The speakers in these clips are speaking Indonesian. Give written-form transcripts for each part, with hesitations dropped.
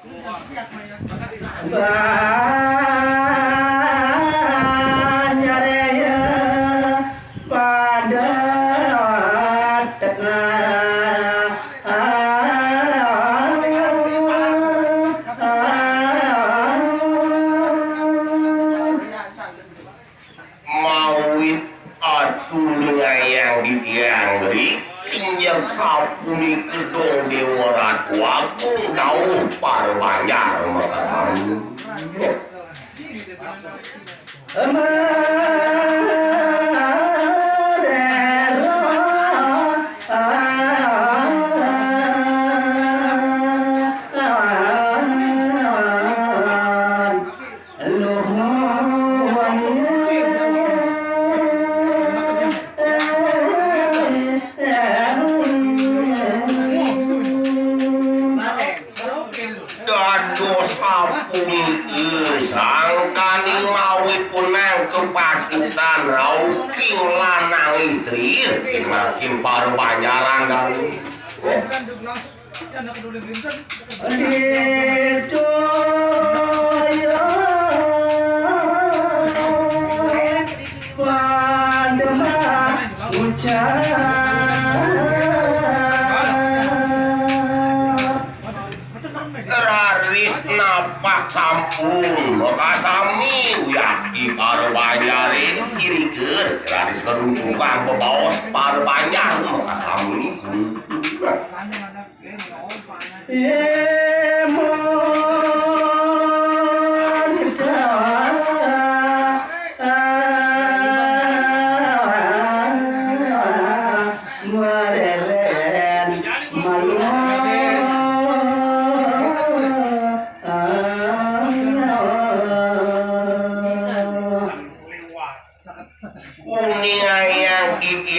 Banjaraya pada tengah mawit atuh yang dianggri tinjak sapuni kedong dewa ratu agung dauh para banjar makasih dados apung sangkani mawit punang kepatutan rauking lanang istri makin paru banjaran dan raris napak sampung makasami uyaki para banjari kiri ke raris keruntukan bebaos para banjar makasami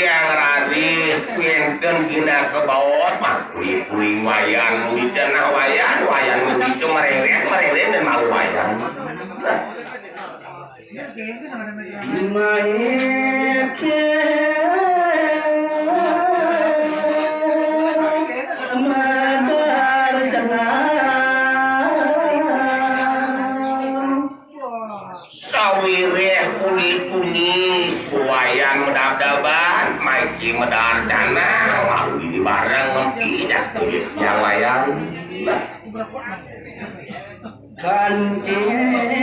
yang raris pinten gina ke bawah mah kui wayan midana wayan itu mereret dan malu wayan sawireh kulit wayan medab-daban maiki medar dana lalu bareng tidak tulis yang layang kancil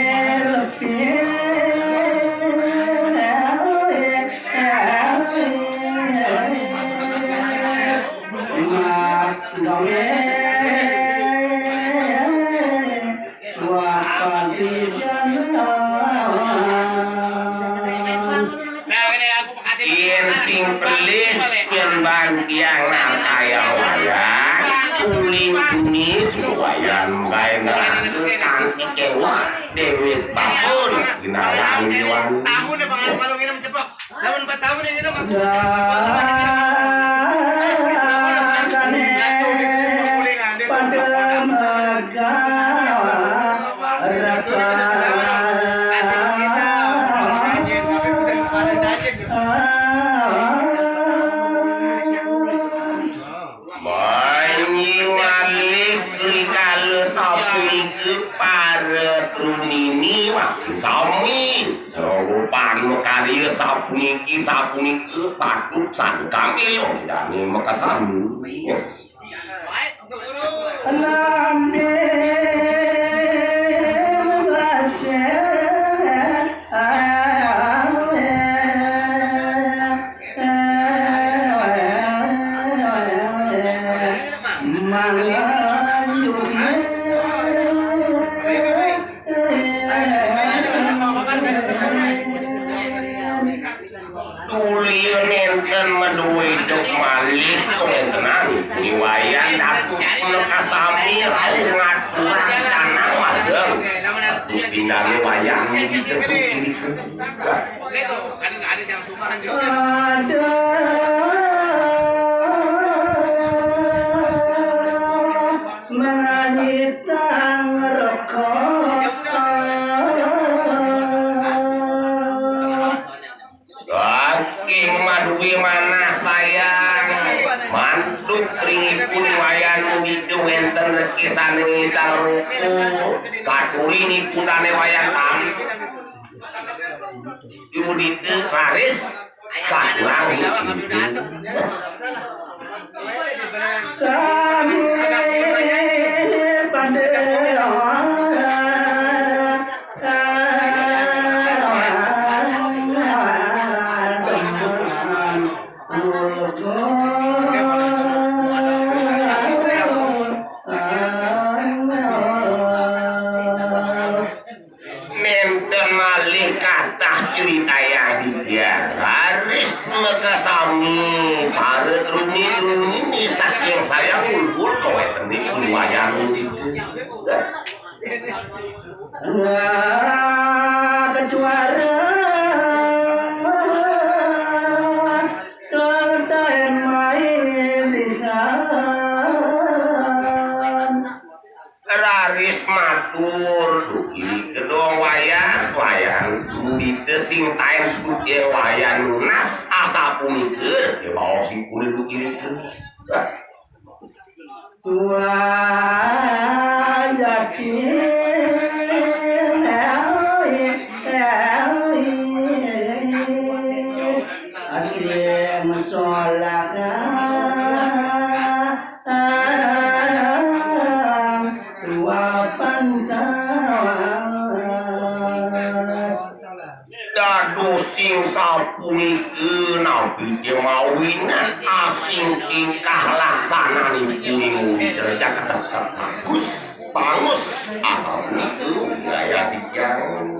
pelih yang yang kaya wayan kuning kunis wayan kaya ngerangke kantik kewah dewi tahun ginalang jiwan tamu deh bang malu minum cepok tahun 4 tahun ini dong sami serogopan karya sapuniki patusan kami yang dani mekasan dan meduai dok malih komentenan niwayan dapus nekasami raungat rancana wadeng pindah wayang gitu ada yang suka mana sayang mantuk ringipun wayan gitu enten rekisan ini taruh Katuri ini pundane wayang tam ibu ditu laris kakurang Sami pandeo nenten malih kathah cerita yang digaris mekasami paret rumi saking saya ulur kowe tenik wayang itu kejuara konten main di sana raris matur duki kedong wayang dite sing taen duki wayang lunas asa punikeun ke bawa sing kuning duki tua yakin asyik sholat dua pantas dados sing sapunikeun nabi teh mawina asing tingkah laksanani kuning dicerja ketek bagus bangus asal punikeun gaya dijang